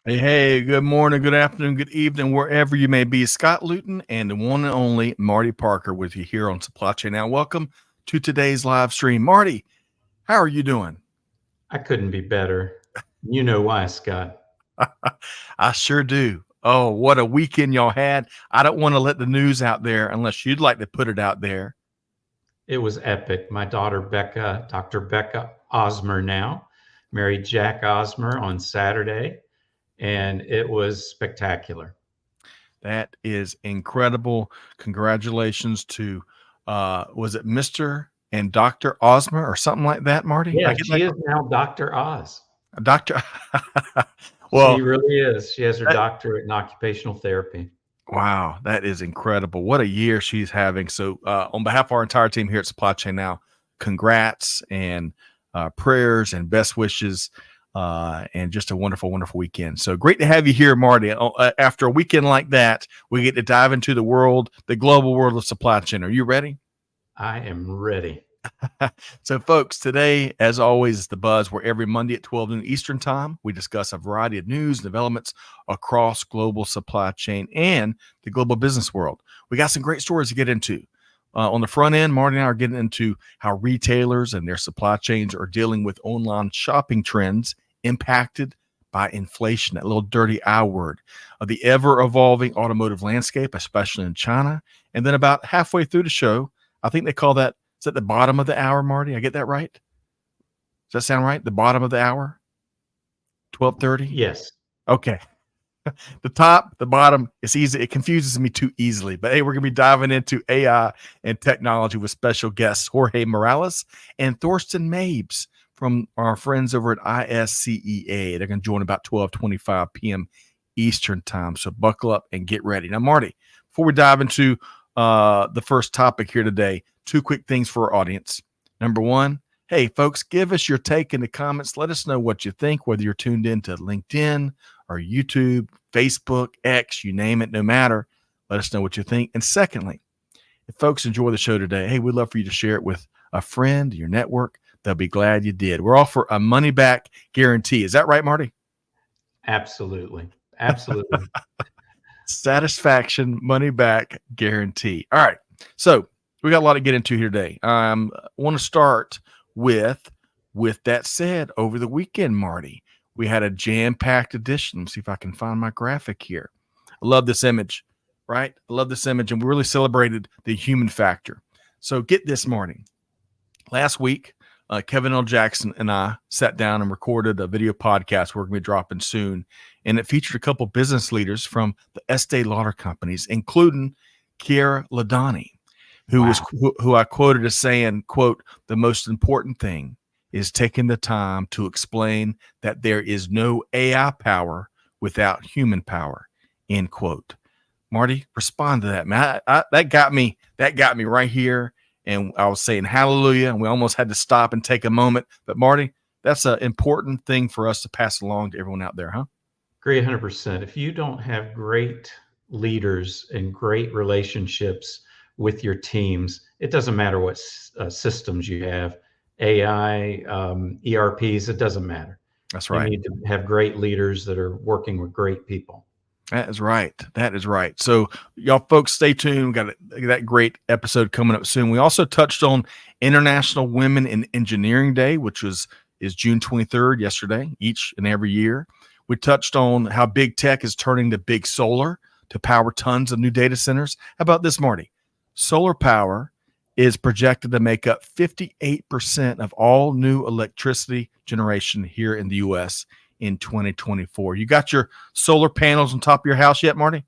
Hey, good morning, good afternoon, good evening, wherever you may be. Scott Luton and the one and only Marty Parker with you here on Supply Chain Now. Welcome to today's live stream. Marty, how are you doing? I couldn't be better. You know why, Scott. I sure do. Oh, what a weekend y'all had. I don't want to let the news out there unless you'd like to put it out there. It was epic. My daughter Becca, Dr. Becca Osmer now, married Jack Osmer on Saturday, and it was spectacular. That is incredible. Congratulations to, was it Mr. and Dr. Osmer or something like that, Marty? I Yeah, get she that is now Dr. Oz. Dr. She well, really is. She has her that, doctorate in occupational therapy. wow, that is incredible. What a year she's having. So, on behalf of our entire team here at Supply Chain Now, congrats and prayers and best wishes, and just a wonderful, wonderful weekend. So great to have you here, Marty. After a weekend like that, we get to dive into the world, the global world of supply chain. Are you ready? I am ready. So, folks, today, as always, is the buzz where every Monday at 12 noon Eastern Time, we discuss a variety of news and developments across global supply chain and the global business world. We got some great stories to get into. On the front end, Marty and I are getting into how retailers and their supply chains are dealing with online shopping trends impacted by inflation, that little dirty I word, the ever evolving automotive landscape, especially in China. And then about halfway through the show, I think they call that, is at the bottom of the hour, Marty? I get that right? Does that sound right? The bottom of the hour? 12:30? Yes. Okay. The top, the bottom, it's easy. It confuses me too easily. But hey, we're going to be diving into AI and technology with special guests Jorge Morales and Thorsten Mebs from our friends over at ISCEA. They're going to join about 12:25 p.m. Eastern time. So buckle up and get ready. Now, Marty, before we dive into the first topic here today, two quick things for our audience. Number one, hey, folks, give us your take in the comments. Let us know what you think, whether you're tuned in to LinkedIn or YouTube, Facebook, X, you name it, no matter. Let us know what you think. And secondly, if folks enjoy the show today, hey, we'd love for you to share it with a friend, your network. They'll be glad you did. We're offer a money back guarantee. Is that right, Marty? Absolutely. Absolutely. Satisfaction money back guarantee. All right. So we got a lot to get into here today. I want to start with that said, over the weekend, Marty, we had a jam-packed edition. Let's see if I can find my graphic here. I love this image, right? I love this image, and we really celebrated the human factor. So get this, Marty. Last week, Kevin L. Jackson and I sat down and recorded a video podcast we're going to be dropping soon. And it featured a couple business leaders from the Estee Lauder companies, including Kiera Ladani, who I quoted as saying, quote, the most important thing is taking the time to explain that there is no AI power without human power, end quote. Marty, respond to that, man. That got me right here. And I was saying hallelujah, and we almost had to stop and take a moment. But Marty, that's an important thing for us to pass along to everyone out there, huh? Agree 100%. If you don't have great leaders and great relationships with your teams, it doesn't matter what systems you have, AI, ERPs, it doesn't matter. That's You right. need to have great leaders that are working with great people. That is right. That is right. So, y'all folks, stay tuned. We got that great episode coming up soon. We also touched on International Women in Engineering Day, which is June 23rd, yesterday, each and every year. We touched on how big tech is turning to big solar to power tons of new data centers. How about this, Marty? Solar power is projected to make up 58% of all new electricity generation here in the U.S. in 2024. You got your solar panels on top of your house yet, Marty?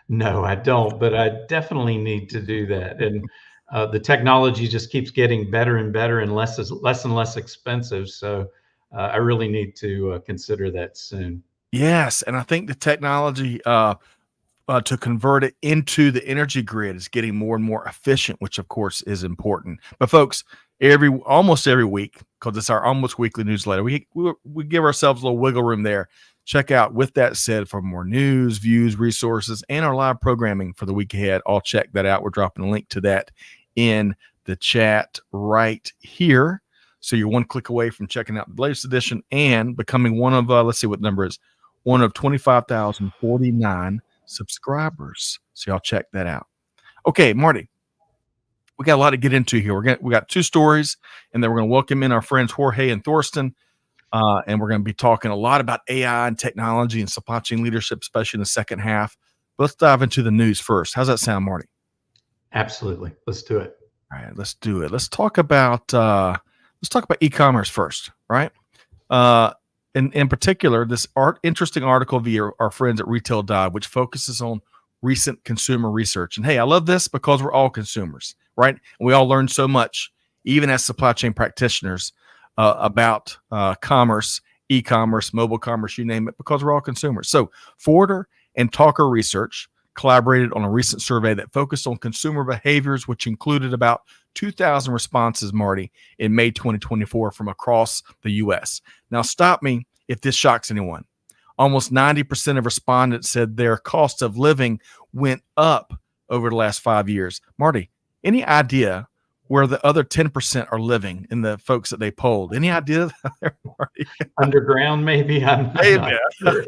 No, I don't, but I definitely need to do that. And the technology just keeps getting better and better and less and less expensive. So I really need to consider that soon. Yes, and I think the technology to convert it into the energy grid is getting more and more efficient, which of course is important. But folks, almost every week, because it's our almost weekly newsletter, we give ourselves a little wiggle room there. Check out With That Said for more news, views, resources, and our live programming for the week ahead. I'll check that out. We're dropping a link to that in the chat right here. So you're one click away from checking out the latest edition and becoming one of, let's see what number is, one of 25,049 subscribers. So y'all check that out. Okay, Marty, we got a lot to get into here. We got two stories, and then we're going to welcome in our friends Jorge and Thorsten. And we're going to be talking a lot about AI and technology and supply chain leadership, especially in the second half. But let's dive into the news first. How's that sound, Marty? Absolutely. Let's do it. All right, let's do it. Let's talk about e-commerce first, right? In particular, this interesting article via our friends at Retail Dive, which focuses on recent consumer research. And hey, I love this because we're all consumers, right? And we all learn so much, even as supply chain practitioners, about commerce, e-commerce, mobile commerce, you name it, because we're all consumers. So Forder and Talker Research collaborated on a recent survey that focused on consumer behaviors, which included about 2,000 responses, Marty, in May 2024 from across the U.S. Now, stop me if this shocks anyone. Almost 90% of respondents said their cost of living went up over the last 5 years. Marty, any idea where the other 10% are living in the folks that they polled? Any idea there, Marty? Underground, maybe? I'm not sure.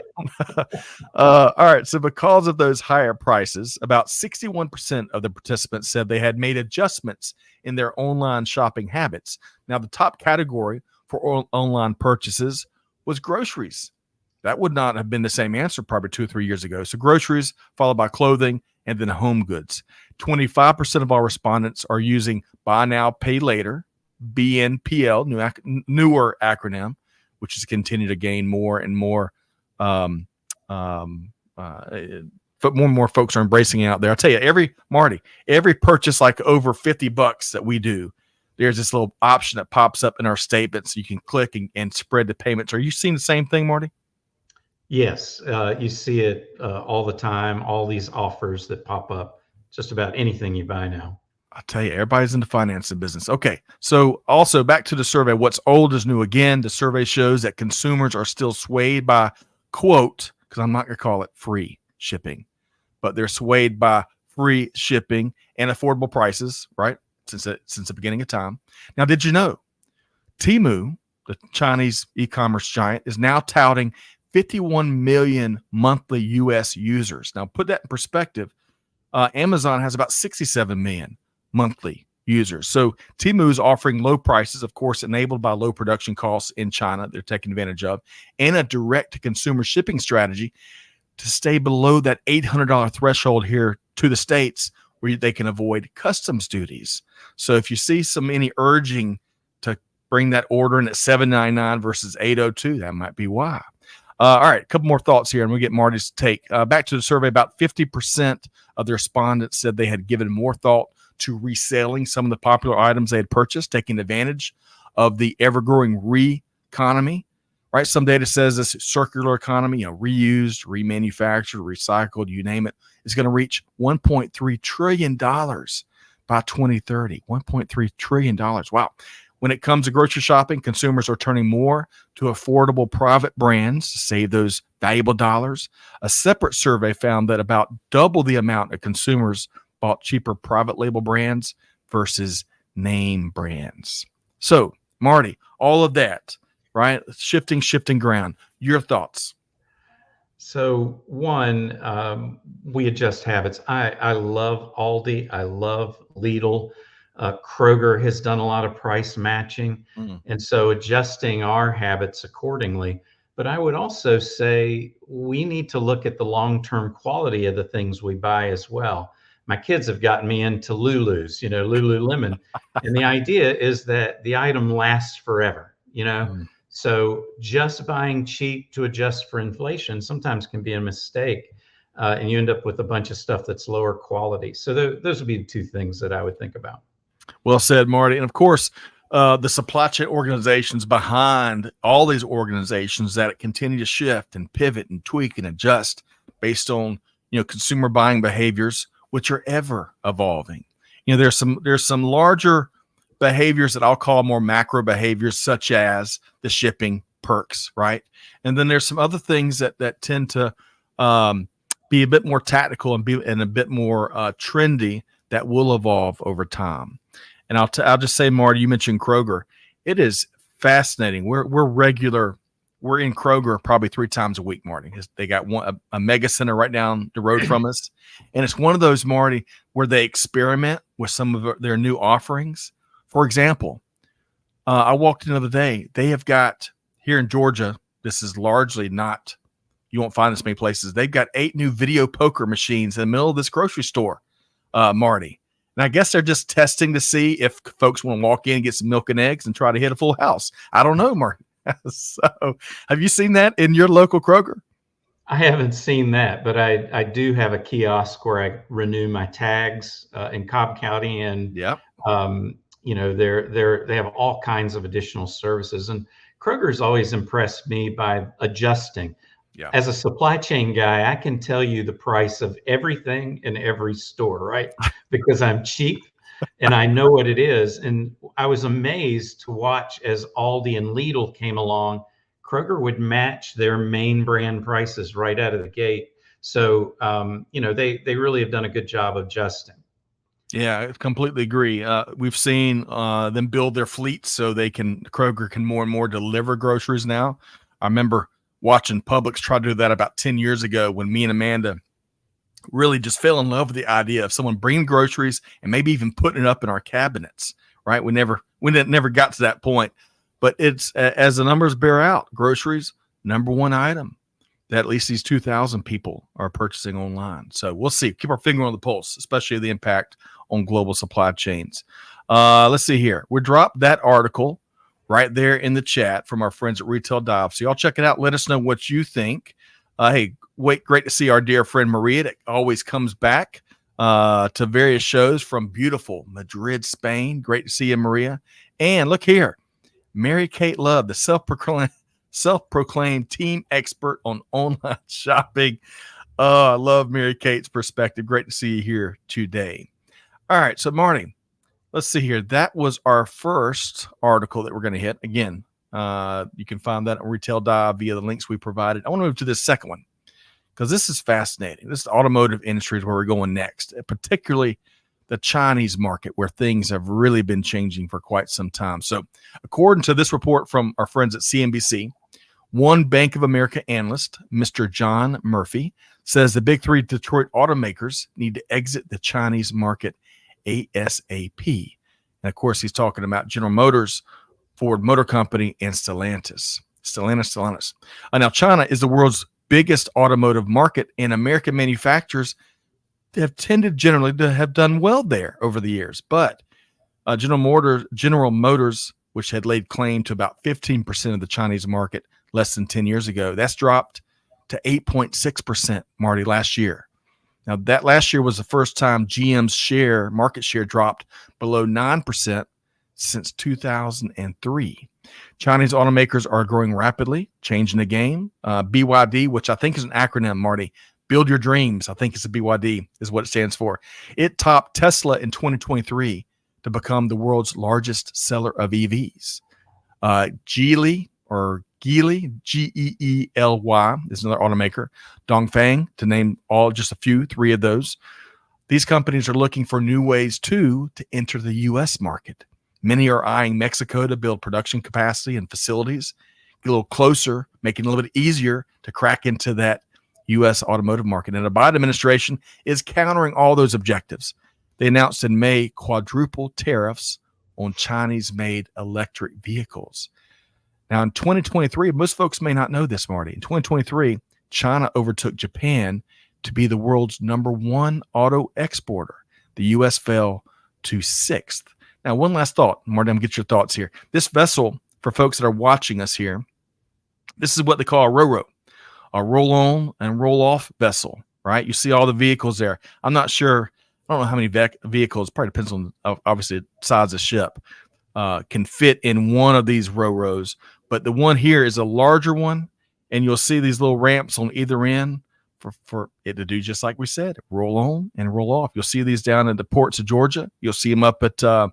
All right. So because of those higher prices, about 61% of the participants said they had made adjustments in their online shopping habits. Now, the top category for online purchases was groceries. That would not have been the same answer probably 2 or 3 years ago. So groceries, followed by clothing, and then home goods. 25% of all respondents are using Buy Now, Pay Later, BNPL, newer acronym, which is continuing to gain more and more. More and more folks are embracing it out there. I'll tell you, every purchase like over $50 that we do, there's this little option that pops up in our statement so you can click and spread the payments. Are you seeing the same thing, Marty? Yes, you see it all the time, all these offers that pop up, just about anything you buy now. I'll tell you, everybody's in the financing business. Okay, so also back to the survey, what's old is new again. The survey shows that consumers are still swayed by, quote, because I'm not going to call it free shipping, but they're swayed by free shipping and affordable prices, right, since the beginning of time. Now, did you know Temu, the Chinese e-commerce giant, is now touting 51 million monthly U.S. users. Now, put that in perspective. Amazon has about 67 million monthly users. So Temu is offering low prices, of course, enabled by low production costs in China they're taking advantage of, and a direct-to-consumer shipping strategy to stay below that $800 threshold here to the States where they can avoid customs duties. So if you see any urging to bring that order in at $799 versus $802, that might be why. All right, a couple more thoughts here, and we'll get Marty's take. Back to the survey, about 50% of the respondents said they had given more thought to reselling some of the popular items they had purchased, taking advantage of the ever-growing re-economy, right? Some data says this circular economy, reused, remanufactured, recycled, you name it, is going to reach $1.3 trillion by 2030. $1.3 trillion. Wow. When it comes to grocery shopping, consumers are turning more to affordable private brands to save those valuable dollars. A separate survey found that about double the amount of consumers bought cheaper private label brands versus name brands. So, Marty, all of that, right? Shifting ground. Your thoughts? So one, we adjust habits. I love Aldi. I love Lidl. Kroger has done a lot of price matching. And so adjusting our habits accordingly. But I would also say we need to look at the long-term quality of the things we buy as well. My kids have gotten me into Lulu's, Lululemon. And the idea is that the item lasts forever, So just buying cheap to adjust for inflation sometimes can be a mistake. And you end up with a bunch of stuff that's lower quality. So those would be the two things that I would think about. Well said, Marty. And of course, the supply chain organizations behind all these organizations that continue to shift and pivot and tweak and adjust based on, consumer buying behaviors, which are ever evolving. There's some larger behaviors that I'll call more macro behaviors, such as the shipping perks, right? And then there's some other things that tend to be a bit more tactical and a bit more trendy that will evolve over time. And I'll just say, Marty, you mentioned Kroger. It is fascinating. We're regular we're in Kroger probably 3 times a week, Marty. They got a mega center right down the road from us. And it's one of those, Marty, where they experiment with some of their new offerings. For example, I walked in the other day. They have got here in Georgia, this is largely not, you won't find this many places. They've got 8 new video poker machines in the middle of this grocery store, Marty. And I guess they're just testing to see if folks want to walk in and get some milk and eggs and try to hit a full house. I don't know, Marty. So have you seen that in your local Kroger? I haven't seen that, but I do have a kiosk where I renew my tags in Cobb County, and Yep. they have all kinds of additional services. And Kroger's always impressed me by adjusting. Yeah. As a supply chain guy, I can tell you the price of everything in every store, right? Because I'm cheap and I know what it is. And I was amazed to watch as Aldi and Lidl came along, Kroger would match their main brand prices right out of the gate. So, they really have done a good job of adjusting. Yeah, I completely agree. We've seen them build their fleets so Kroger can more and more deliver groceries now. I remember watching Publix try to do that about 10 years ago when me and Amanda really just fell in love with the idea of someone bringing groceries and maybe even putting it up in our cabinets, right? We never got to that point, but it's as the numbers bear out, groceries, number one item that at least these 2,000 people are purchasing online. So we'll see. Keep our finger on the pulse, especially the impact on global supply chains. Let's see here. We dropped that article right there in the chat from our friends at Retail Dive. So y'all check it out. Let us know what you think. Hey, great to see our dear friend Maria that always comes back to various shows from beautiful Madrid, Spain. Great to see you, Maria. And look here, Mary Kate Love, the self-proclaimed team expert on online shopping. I love Mary Kate's perspective. Great to see you here today. All right, so Marty, let's see here. That was our first article that we're going to hit. Again, you can find that on Retail Dive via the links we provided. I want to move to this second one because this is fascinating. This is the automotive industry is where we're going next, particularly the Chinese market where things have really been changing for quite some time. So according to this report from our friends at CNBC, one Bank of America analyst, Mr. John Murphy, says the big 3 Detroit automakers need to exit the Chinese market ASAP. And of course, he's talking about General Motors, Ford Motor Company, and Stellantis. Now, China is the world's biggest automotive market, and American manufacturers have tended generally to have done well there over the years. But General Motors, which had laid claim to about 15% of the Chinese market less than 10 years ago, that's dropped to 8.6%, Marty, last year. Now, that last year was the first time GM's market share dropped below 9% since 2003. Chinese automakers are growing rapidly, changing the game. BYD, which I think is an acronym, Marty, Build Your Dreams, I think it's a BYD, is what it stands for. It topped Tesla in 2023 to become the world's largest seller of EVs. Geely, Geely, is another automaker. Dongfeng, to name just a few, 3 of those. These companies are looking for new ways, too, to enter the U.S. market. Many are eyeing Mexico to build production capacity and facilities, get a little closer, making it a little bit easier to crack into that U.S. automotive market. And the Biden administration is countering all those objectives. They announced in May quadruple tariffs on Chinese-made electric vehicles. Now, in 2023, most folks may not know this, Marty. In 2023, China overtook Japan to be the world's #1 auto exporter. The U.S. fell to 6th. Now, one last thought. Marty, I'm going to get your thoughts here. This vessel, for folks that are watching us here, this is what they call a RoRo, a roll-on and roll-off vessel, right? You see all the vehicles there. I'm not sure. I don't know how many vehicles, probably depends on, obviously, the size of the ship, can fit in one of these RoRos. But the one here is a larger one, and you'll see these little ramps on either end for it to do just like we said, roll on and roll off. You'll see these down at the ports of Georgia. You'll see them up at the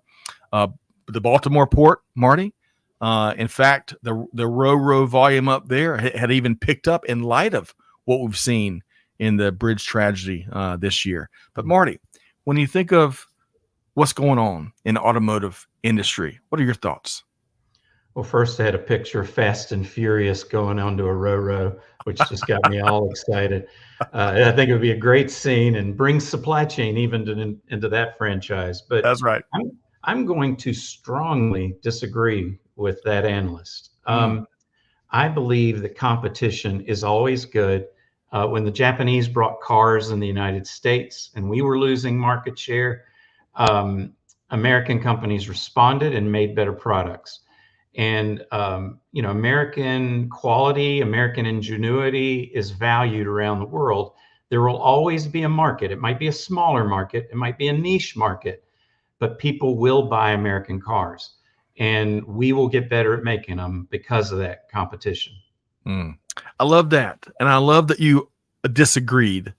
Baltimore port, Marty. In fact, the RoRo volume up there had even picked up in light of what we've seen in the bridge tragedy this year. But Marty, when you think of what's going on in the automotive industry, what are your thoughts? Well, first I had a picture of Fast and Furious going onto a row, which just got me all excited. I think it would be a great scene and bring supply chain even into that franchise. But That's right. I'm going to strongly disagree with that analyst. Mm. I believe that competition is always good. When the Japanese brought cars in the United States and we were losing market share, um, American companies responded and made better products. And American quality, American ingenuity is valued around the world. There will always be a market. It might be a smaller market, it might be a niche market, but people will buy American cars, and we will get better at making them because of that competition. Mm. I love that, and I love that you disagreed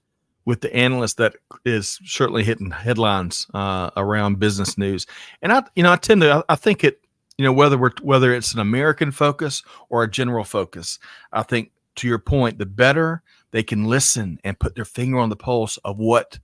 with the analyst that is certainly hitting headlines around business news. And I tend to, I think it, whether it's an American focus or a general focus, I think to your point, the better they can listen and put their finger on the pulse of what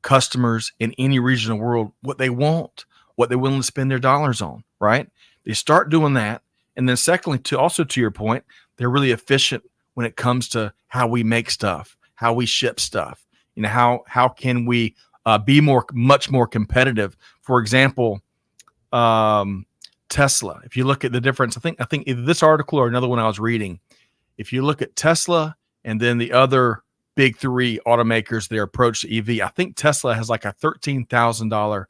customers in any region of the world, what they want, what they're willing to spend their dollars on, right? They start doing that. And then secondly, to your point, they're really efficient when it comes to how we make stuff, how we ship stuff. How can we be much more competitive? For example, Tesla. If you look at the difference, I think either this article or another one I was reading, if you look at Tesla and then the other big three automakers, their approach to EV, I think Tesla has like a $13,000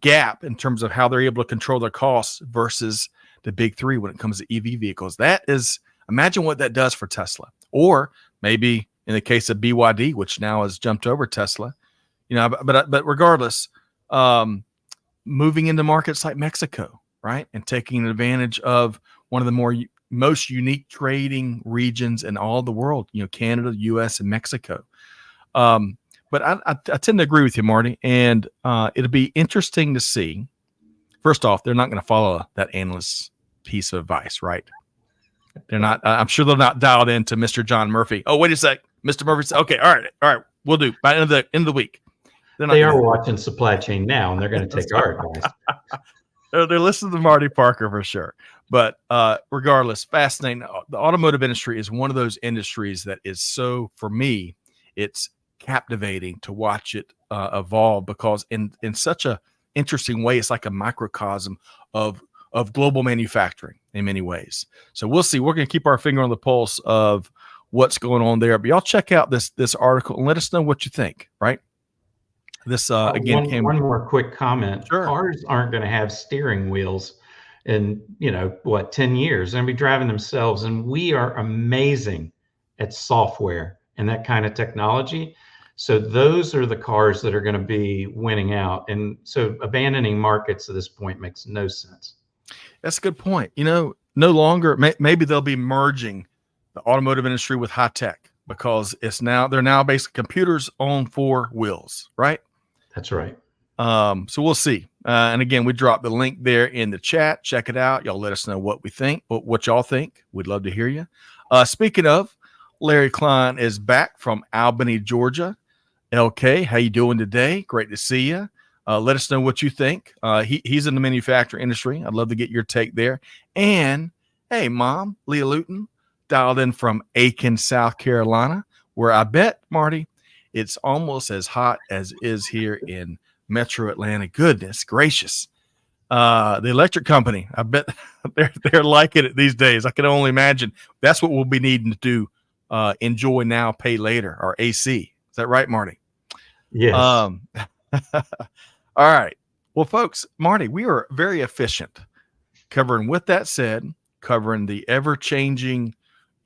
gap in terms of how they're able to control their costs versus the big three when it comes to EV vehicles. That is, imagine what that does for Tesla. Or maybe in the case of BYD, which now has jumped over Tesla, but regardless, moving into markets like Mexico, right, and taking advantage of one of the most unique trading regions in all the world, Canada, U.S., and Mexico. But I tend to agree with you, Marty, and it'll be interesting to see. First off, they're not going to follow that analyst's piece of advice, right? They're not. I'm sure they're not dialed into Mr. John Murphy. Oh, wait a sec, Mr. Murphy said, "Okay, all right, we'll do by the end of the week." They are watching supply chain now, and they're going to take our advice. They're listening to Marty Parker for sure. But regardless, fascinating. The automotive industry is one of those industries that is so, for me, it's captivating to watch it evolve, because in such a interesting way, it's like a microcosm of global manufacturing in many ways. So we'll see. We're going to keep our finger on the pulse of what's going on there. But y'all check out this article and let us know what you think, right? This again one more quick comment. Sure. Cars aren't going to have steering wheels in 10 years. They're going to be driving themselves, and we are amazing at software and that kind of technology. So those are the cars that are going to be winning out, and so abandoning markets at this point makes no sense. That's a good point. No longer, maybe they'll be merging the automotive industry with high tech, because they're now basically computers on four wheels, right? That's right. So we'll see. And again, we dropped the link there in the chat. Check it out. Y'all let us know what we think, what y'all think. We'd love to hear you. Speaking of, Larry Klein is back from Albany, Georgia. LK, how you doing today? Great to see you. Let us know what you think. He's in the manufacturing industry. I'd love to get your take there. And hey, Mom, Leah Luton, dialed in from Aiken, South Carolina, where I bet, Marty, it's almost as hot as is here in Metro Atlanta. Goodness gracious. The electric company, I bet they're liking it these days. I can only imagine. That's what we'll be needing to do. Enjoy now, pay later, or AC. Is that right, Marty? Yes. All right. Well, folks, Marty, we are very efficient covering, with that said, covering the ever-changing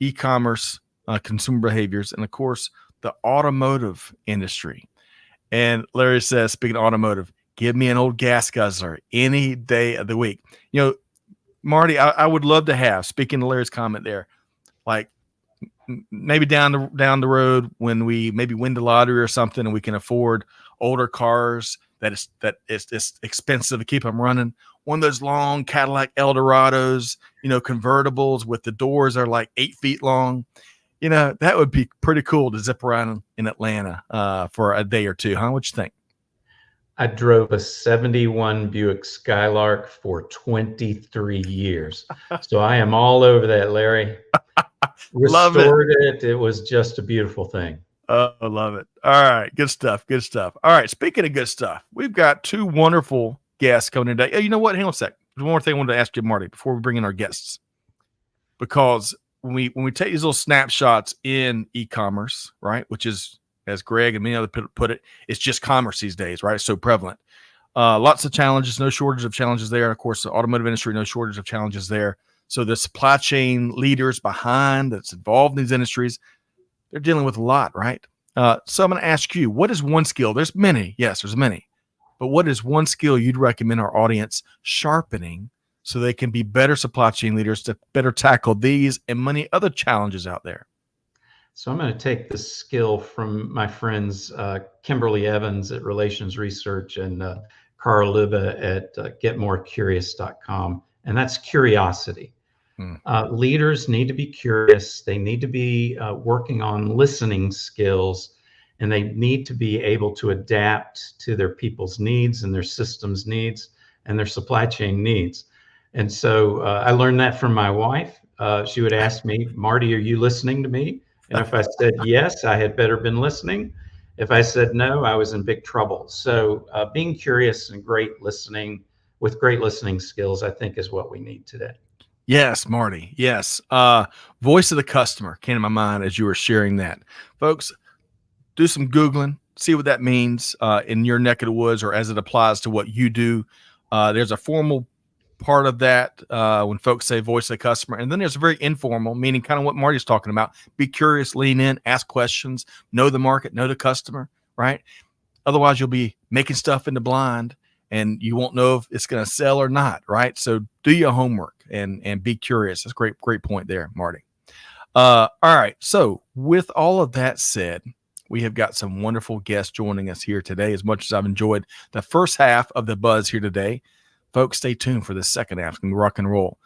e-commerce consumer behaviors, and of course, the automotive industry. And Larry says, speaking of automotive, give me an old gas guzzler any day of the week. Marty, I would love to have, speaking to Larry's comment there, like maybe down the road when we maybe win the lottery or something, and we can afford older cars that it's expensive to keep them running. One of those long Cadillac Eldorados, convertibles with the doors are like 8 feet long. That would be pretty cool to zip around in Atlanta for a day or two, huh? What you think? I drove a 71 Buick Skylark for 23 years. So I am all over that, Larry. Love it. Restored it. It was just a beautiful thing. Oh, I love it. All right. Good stuff. Good stuff. All right. Speaking of good stuff, we've got two wonderful guests coming in today. Hey, you know what? Hang on a sec. There's one more thing I wanted to ask you, Marty, before we bring in our guests. Because when we take these little snapshots in e-commerce, right, which is, as Greg and many other put it, it's just commerce these days, right? It's so prevalent. Lots of challenges, no shortage of challenges there. And of course, the automotive industry, no shortage of challenges there. So the supply chain leaders behind that's involved in these industries, they're dealing with a lot, right? So I'm going to ask you, what is one skill? There's many. Yes, there's many. But what is one skill you'd recommend our audience sharpening so they can be better supply chain leaders to better tackle these and many other challenges out there? So I'm going to take this skill from my friends Kimberly Evans at Relations Research and Carl Liba at getmorecurious.com, and that's curiosity. Leaders need to be curious. They need to be working on listening skills, and they need to be able to adapt to their people's needs and their systems needs and their supply chain needs. And so I learned that from my wife. She would ask me, Marty, are you listening to me? And if I said yes, I had better been listening. If I said no, I was in big trouble. So being curious and great listening with great listening skills, I think, is what we need today. Yes, Marty. Yes. Voice of the customer came to my mind as you were sharing that. Folks, do some Googling, see what that means in your neck of the woods or as it applies to what you do. There's a formal part of that when folks say voice of the customer. And then there's a very informal, meaning kind of what Marty's talking about. Be curious, lean in, ask questions, know the market, know the customer, right? Otherwise, you'll be making stuff in the blind and you won't know if it's going to sell or not, right? So do your homework and be curious. That's a great point there, Marty. All right. So with all of that said, we have got some wonderful guests joining us here today. As much as I've enjoyed the first half of the buzz here today, folks, stay tuned for the second half. It's going to be rock and roll.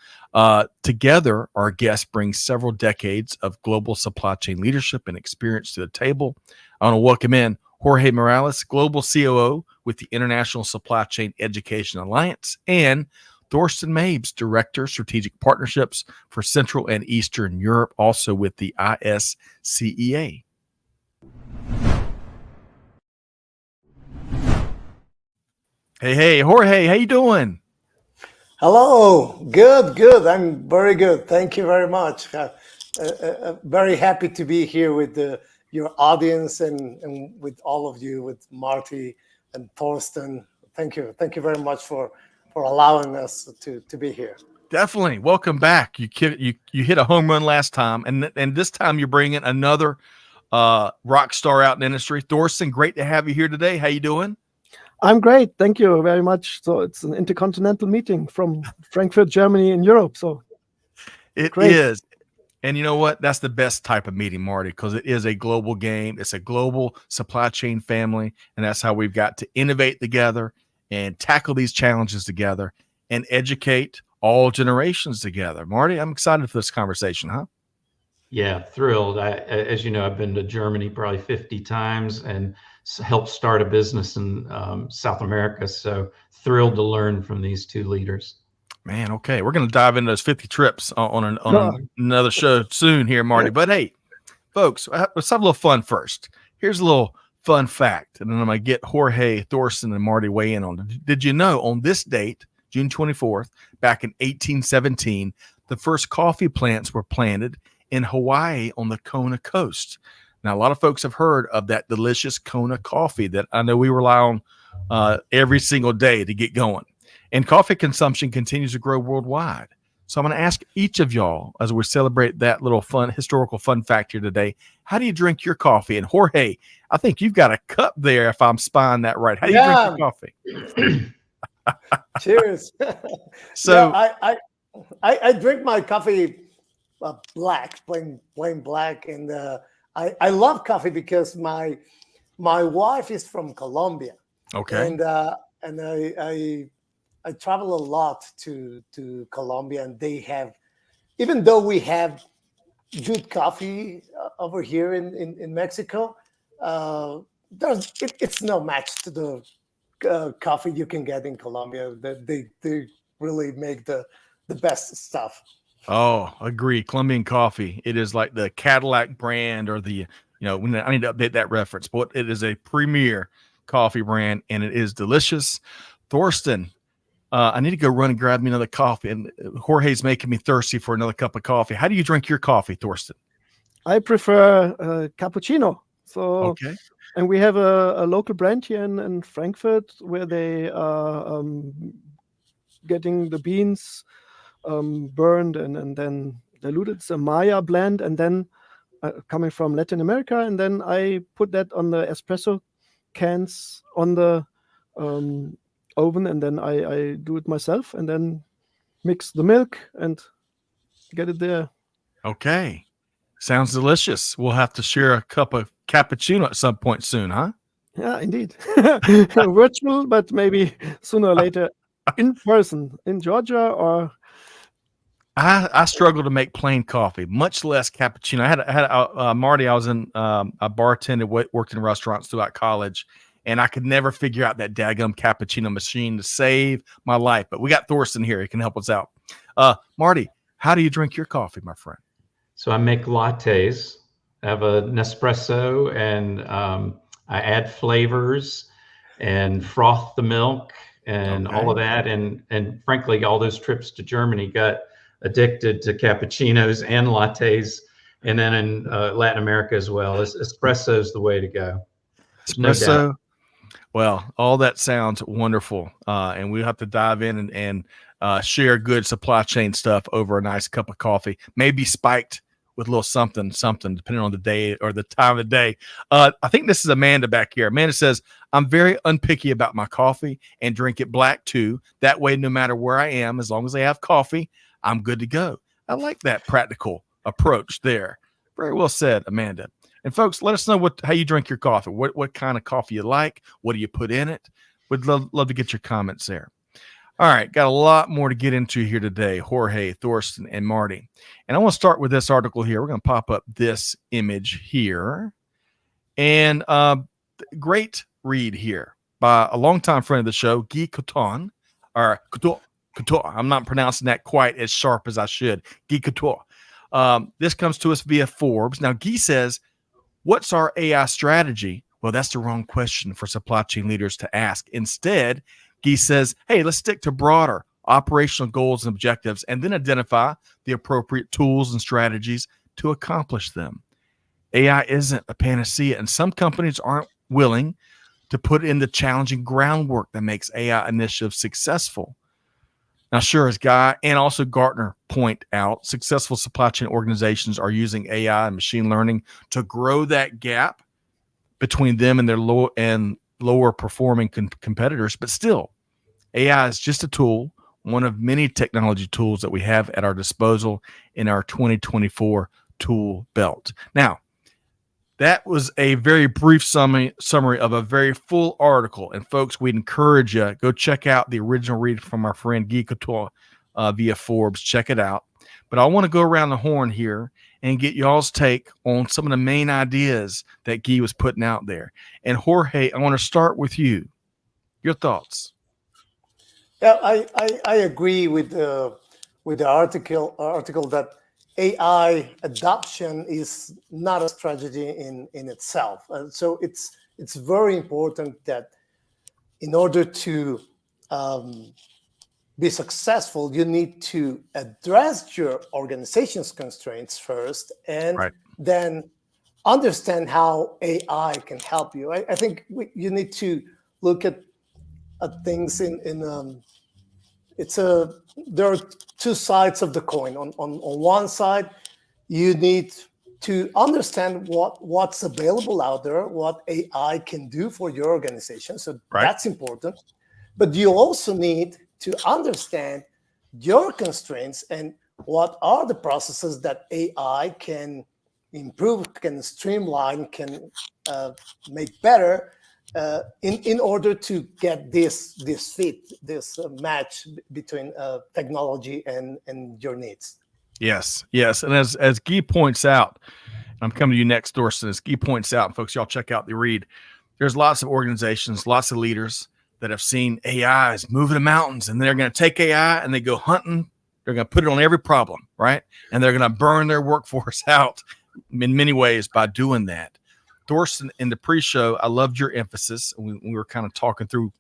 Together, our guests bring several decades of global supply chain leadership and experience to the table. I want to welcome in Jorge Morales, Global COO with the International Supply Chain Education Alliance, and Thorsten Mebs, Director, Strategic Partnerships for Central and Eastern Europe, also with the ISCEA. Hey, Jorge, how you doing? Hello, good. I'm very good. Thank you very much. Very happy to be here with your audience and with all of you, with Marty and Thorsten. Thank you very much for allowing us to be here. Definitely, welcome back. You hit a home run last time, and this time you're bringing another rock star out in the industry. Thorsten, great to have you here today. How you doing? I'm great. Thank you very much. So it's an intercontinental meeting from Frankfurt, Germany in Europe. So it is. And you know what? That's the best type of meeting, Marty, because it is a global game. It's a global supply chain family. And that's how we've got to innovate together and tackle these challenges together and educate all generations together. Marty, I'm excited for this conversation, huh? Yeah, thrilled. As you know, I've been to Germany probably 50 times and helped start a business in South America. So thrilled to learn from these two leaders. Man, okay. We're going to dive into those 50 trips on another show soon here, Marty. But hey, folks, let's have a little fun first. Here's a little fun fact, and then I'm going to get Jorge, Thorsten, and Marty weigh in on it. Did you know on this date, June 24th, back in 1817, the first coffee plants were planted in Hawaii on the Kona coast? Now, a lot of folks have heard of that delicious Kona coffee that I know we rely on every single day to get going. And coffee consumption continues to grow worldwide. So I'm going to ask each of y'all as we celebrate that little fun, historical fun fact here today. How do you drink your coffee? And Jorge, I think you've got a cup there if I'm spying that right. How do you drink your coffee? Cheers. So yeah, I drink my coffee black, plain black. And I love coffee because my wife is from Colombia. Okay. And I travel a lot to Colombia, and they have, even though we have good coffee over here in Mexico, it's no match to the coffee you can get in Colombia. They really make the best stuff. Oh, agree. Colombian coffee. It is like the Cadillac brand or the, I need to update that reference, but it is a premier coffee brand and it is delicious. Thorsten, I need to go run and grab me another coffee. And Jorge's making me thirsty for another cup of coffee. How do you drink your coffee, Thorsten? I prefer cappuccino. So, okay. And we have a local brand here in Frankfurt where they are getting the beans burned and then diluted. It's a Maya blend, and then coming from Latin America, and then I put that on the espresso cans on the oven, and then I do it myself, and then mix the milk and get it there. Okay. Sounds delicious. We'll have to share a cup of cappuccino at some point soon, huh? Yeah, indeed. Virtual, but maybe sooner or later in person in Georgia or. I struggle to make plain coffee, much less cappuccino. I had Marty. I was in a bartender, worked in restaurants throughout college, and I could never figure out that daggum cappuccino machine to save my life. But we got Thorsten here; he can help us out. Marty, how do you drink your coffee, my friend? So I make lattes. I have a Nespresso, and I add flavors and froth the milk and all of that. And frankly, all those trips to Germany got addicted to cappuccinos and lattes, and then in Latin America as well. Espresso is the way to go. Espresso. No, well, all that sounds wonderful, and we'll have to dive in and share good supply chain stuff over a nice cup of coffee, maybe spiked with a little something, depending on the day or the time of the day. I think this is Amanda back here. Amanda says, I'm very unpicky about my coffee and drink it black too. That way, no matter where I am, as long as I have coffee, I'm good to go. I like that practical approach there. Very well said, Amanda. And folks, let us know how you drink your coffee. What kind of coffee you like? What do you put in it? We'd love to get your comments there. All right, got a lot more to get into here today. Jorge, Thorsten, and Marty. And I want to start with this article here. We're going to pop up this image here. And great read here by a longtime friend of the show, Guy Couton, or Couture. I'm not pronouncing that quite as sharp as I should. Guy Couture. This comes to us via Forbes. Now, Guy says, what's our AI strategy? Well, that's the wrong question for supply chain leaders to ask. Instead, Guy says, hey, let's stick to broader operational goals and objectives and then identify the appropriate tools and strategies to accomplish them. AI isn't a panacea, and some companies aren't willing to put in the challenging groundwork that makes AI initiatives successful. Now, sure, as Guy and also Gartner point out, successful supply chain organizations are using AI and machine learning to grow that gap between them and their lower performing competitors. But still, AI is just a tool, one of many technology tools that we have at our disposal in our 2024 tool belt. Now, that was a very brief summary of a very full article. And folks, we'd encourage you, go check out the original read from our friend Guy Couture via Forbes. Check it out. But I want to go around the horn here and get y'all's take on some of the main ideas that Guy was putting out there. And Jorge, I want to start with you. Your thoughts? Yeah, I agree with the article that AI adoption is not a strategy in itself. So it's very important that in order to be successful, you need to address your organization's constraints first, and then understand how AI can help you. I think you need to look at things there are two sides of the coin. On one side, you need to understand what's available out there, what AI can do for your organization. So that's important. But you also need to understand your constraints and what are the processes that AI can improve, can streamline, can make better in order to get this fit, this match between technology and your needs. Yes. And as Guy points out, I'm coming to you next, Thorsten. As Guy points out, folks, y'all check out the read. There's lots of organizations, lots of leaders that have seen AIs moving the mountains, and they're going to take AI and they go hunting. They're going to put it on every problem, right? And they're going to burn their workforce out in many ways by doing that. Thorsten, in the pre-show, I loved your emphasis. We were kind of talking through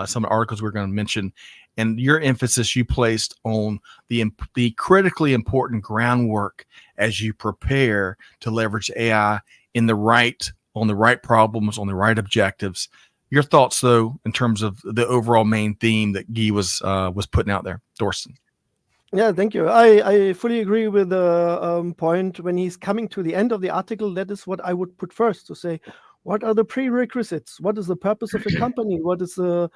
some of the articles we're going to mention, and your emphasis you placed on the critically important groundwork as you prepare to leverage AI on the right problems, on the right objectives. Your thoughts, though, in terms of the overall main theme that Guy was putting out there, Thorsten. Yeah, thank you. I fully agree with the point when he's coming to the end of the article. That is what I would put first, to say, what are the prerequisites? What is the purpose of the company? What is the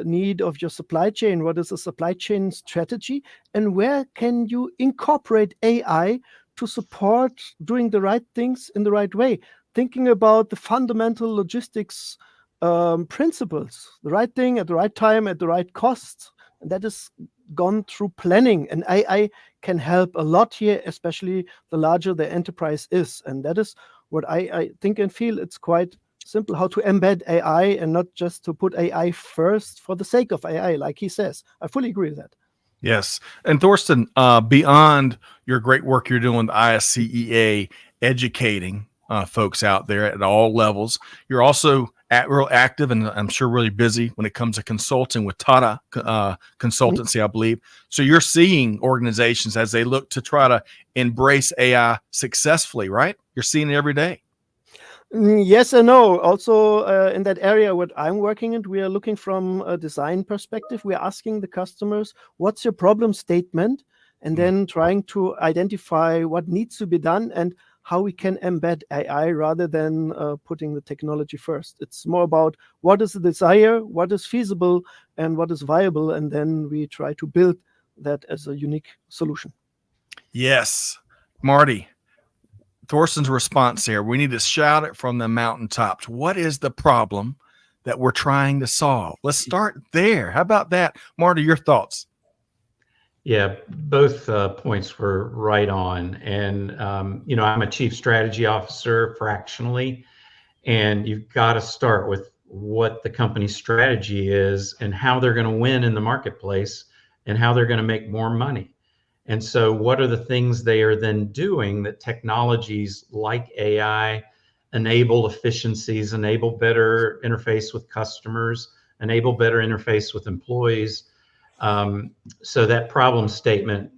need of your supply chain? What is the supply chain strategy? And where can you incorporate AI to support doing the right things in the right way? Thinking about the fundamental logistics principles, the right thing at the right time, at the right cost. And that is gone through planning, and AI can help a lot here, especially the larger the enterprise is. And that is what I think and feel. It's quite simple how to embed AI and not just to put AI first for the sake of AI, like he says. I fully agree with that. Yes. And Thorsten, beyond your great work you're doing with ISCEA, educating folks out there at all levels, you're also real active and I'm sure really busy when it comes to consulting with Tata Consultancy, I believe. So you're seeing organizations as they look to try to embrace AI successfully, right? You're seeing it every day. Yes and no. Also, in that area what I'm working in, we are looking from a design perspective. We're asking the customers, what's your problem statement? And then trying to identify what needs to be done and how we can embed AI rather than putting the technology first. It's more about what is the desire, what is feasible, and what is viable. And then we try to build that as a unique solution. Yes. Marty, Thorsten's response here, we need to shout it from the mountaintops. What is the problem that we're trying to solve? Let's start there. How about that? Marty, your thoughts? Yeah, both points were right on. And, I'm a chief strategy officer fractionally, and you've got to start with what the company's strategy is and how they're going to win in the marketplace and how they're going to make more money. And so what are the things they are then doing that technologies like AI enable efficiencies, enable better interface with customers, enable better interface with employees? So that problem statement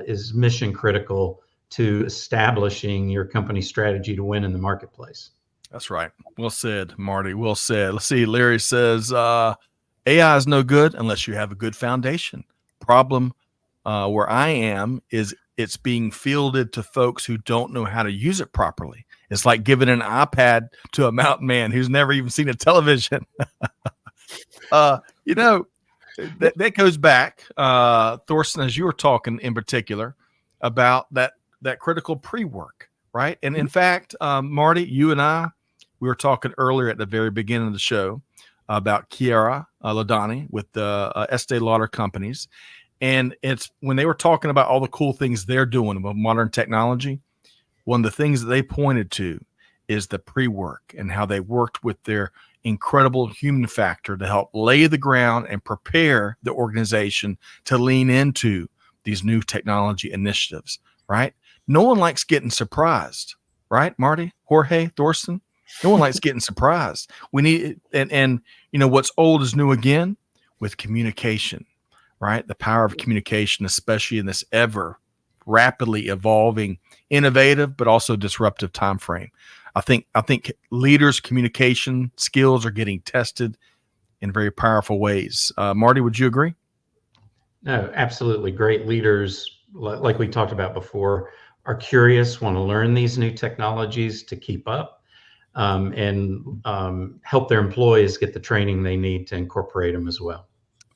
is mission critical to establishing your company strategy to win in the marketplace. That's right. Well said, Marty. Well said. Let's see. Larry says AI is no good unless you have a good foundation. Problem where I am is it's being fielded to folks who don't know how to use it properly. It's like giving an iPad to a mountain man who's never even seen a television. That goes back, Thorsten, as you were talking in particular about that critical pre-work, right? And in fact, Marty, you and I, we were talking earlier at the very beginning of the show about Chiara Lodani with the Estee Lauder companies. And it's when they were talking about all the cool things they're doing with modern technology, one of the things that they pointed to is the pre-work and how they worked with their incredible human factor to help lay the ground and prepare the organization to lean into these new technology initiatives, right? No one likes getting surprised, right, Marty, Jorge, Thorsten? No one likes getting surprised. We need, and what's old is new again with communication, right? The power of communication, especially in this ever rapidly evolving, innovative, but also disruptive time frame. I think leaders' communication skills are getting tested in very powerful ways. Marty, would you agree? No, absolutely. Great leaders, like we talked about before, are curious, want to learn these new technologies to keep up, and help their employees get the training they need to incorporate them as well.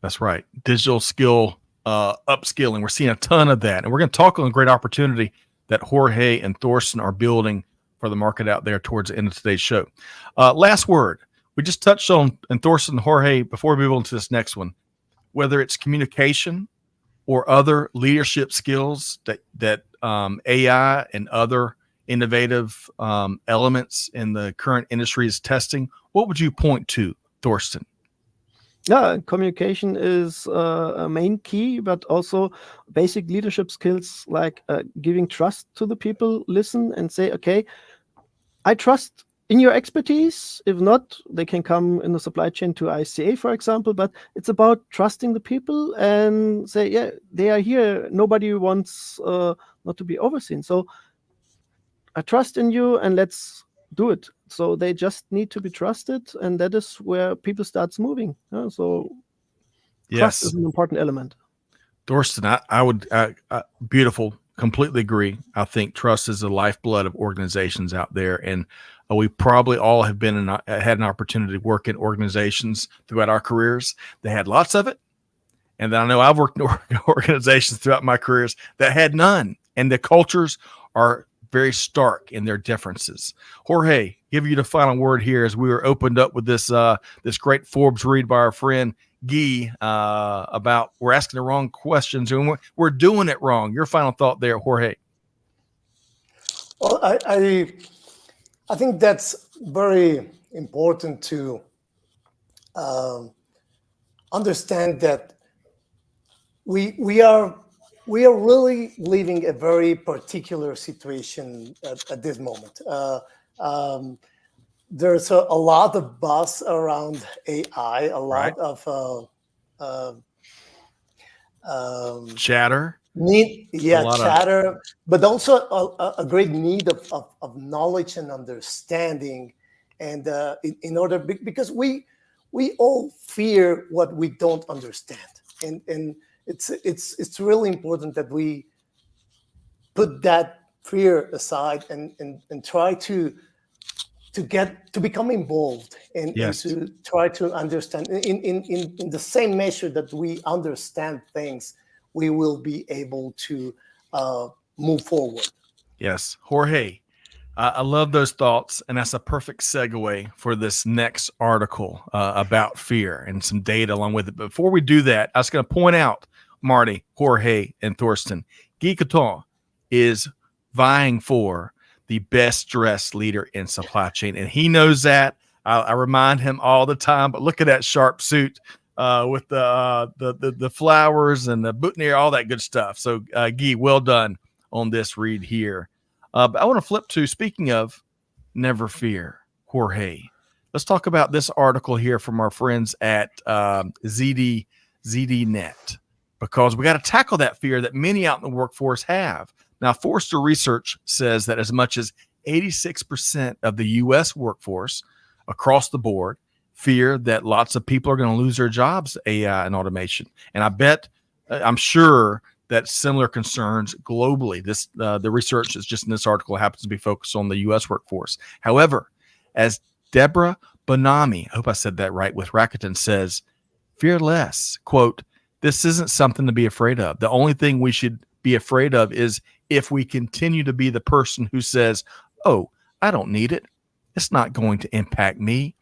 That's right. Digital skill upskilling. We're seeing a ton of that. And we're going to talk on a great opportunity that Jorge and Thorsten are building for the market out there towards the end of today's show. Last word. We just touched on, and Thorsten and Jorge, before we move on to this next one, whether it's communication or other leadership skills that AI and other innovative elements in the current industry is testing, what would you point to, Thorsten? Yeah, communication is a main key, but also basic leadership skills like giving trust to the people, listen and say, okay, I trust in your expertise. If not, they can come in the supply chain to ISCEA, for example. But it's about trusting the people and say, yeah, they are here. Nobody wants not to be overseen. So I trust in you and let's do it. So they just need to be trusted. And that is where people starts moving. So trust Yes. is an important element. Thorsten, I would, beautiful, completely agree. I think trust is the lifeblood of organizations out there. And we probably all have had an opportunity to work in organizations throughout our careers. They had lots of it. And then I know I've worked in organizations throughout my careers that had none. And the cultures are very stark in their differences. Jorge, give you the final word here as we were opened up with this this great Forbes read by our friend Guy about we're asking the wrong questions and we're doing it wrong. Your final thought there, Jorge. Well, I think that's very important to understand that we are really living a very particular situation at this moment. There's a lot of buzz around AI, a lot of Chatter. chatter, but also a great need of knowledge and understanding, and in order because we all fear what we don't understand, and it's really important that we put that fear aside and try to become involved and to try to understand in the same measure that we understand things, we will be able to move forward. Yes. Jorge, I love those thoughts. And that's a perfect segue for this next article about fear and some data along with it. But before we do that, I was going to point out, Marty, Jorge, and Thorsten, Guy Coton is vying for the best dressed leader in supply chain. And he knows that. I remind him all the time, but look at that sharp suit with the flowers and the boutonniere, all that good stuff. So Guy, well done on this read here. But I want to flip to, speaking of never fear, Jorge. Let's talk about this article here from our friends at ZDNet, because we got to tackle that fear that many out in the workforce have. Now, Forrester research says that as much as 86% of the U.S. workforce across the board fear that lots of people are going to lose their jobs, AI and automation. And I'm sure that similar concerns globally. This the research is just in this article happens to be focused on the U.S. workforce. However, as Deborah Bonami, I hope I said that right, with Rakuten says, fear less. Quote, this isn't something to be afraid of. The only thing we should be afraid of is if we continue to be the person who says, oh, I don't need it. It's not going to impact me.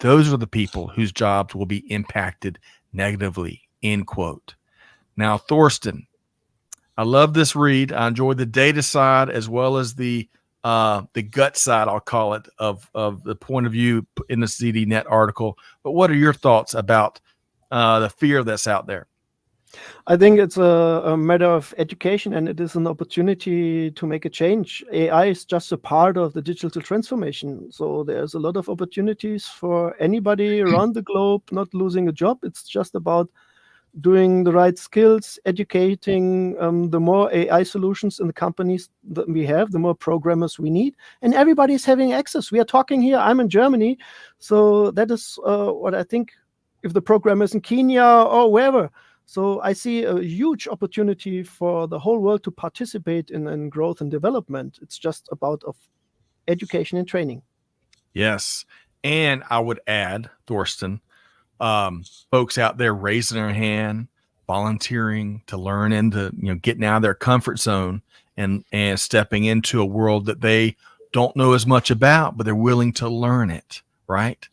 Those are the people whose jobs will be impacted negatively, end quote. Now, Thorsten, I love this read. I enjoyed the data side as well as the gut side, I'll call it, of the point of view in the ZDNet article. But what are your thoughts about the fear that's out there? I think it's a matter of education, and it is an opportunity to make a change. AI is just a part of the digital transformation. So there's a lot of opportunities for anybody around the globe not losing a job. It's just about doing the right skills, educating. The more AI solutions in the companies that we have, the more programmers we need. And everybody's having access. We are talking here. I'm in Germany. So that is what I think, if the programmer is in Kenya or wherever. So I see a huge opportunity for the whole world to participate in growth and development. It's just about education and training. Yes. And I would add, Thorsten, folks out there raising their hand, volunteering to learn and to, getting out of their comfort zone and stepping into a world that they don't know as much about, but they're willing to learn it, right?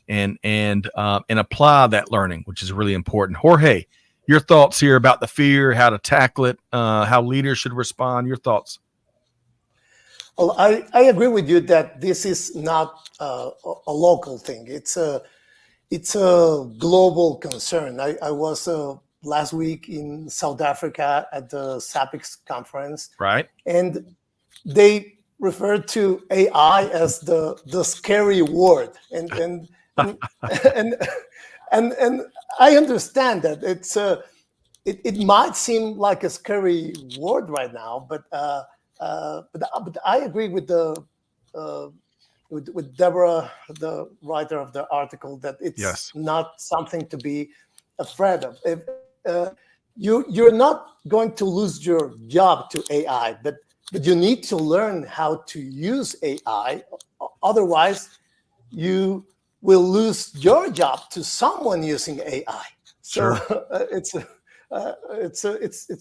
And apply that learning, which is really important. Jorge, your thoughts here about the fear, how to tackle it, how leaders should respond. Your thoughts? Well, I agree with you that this is not a local thing. It's it's a global concern. I was last week in South Africa at the SAPIX conference, Right. and they referred to AI as the scary word, and and and I understand that it might seem like a scary word right now, but I agree with the with Deborah, the writer of the article, that it's Yes. not something to be afraid of. If, you're not going to lose your job to AI, but you need to learn how to use AI. Otherwise, you will lose your job to someone using AI. So Sure. it's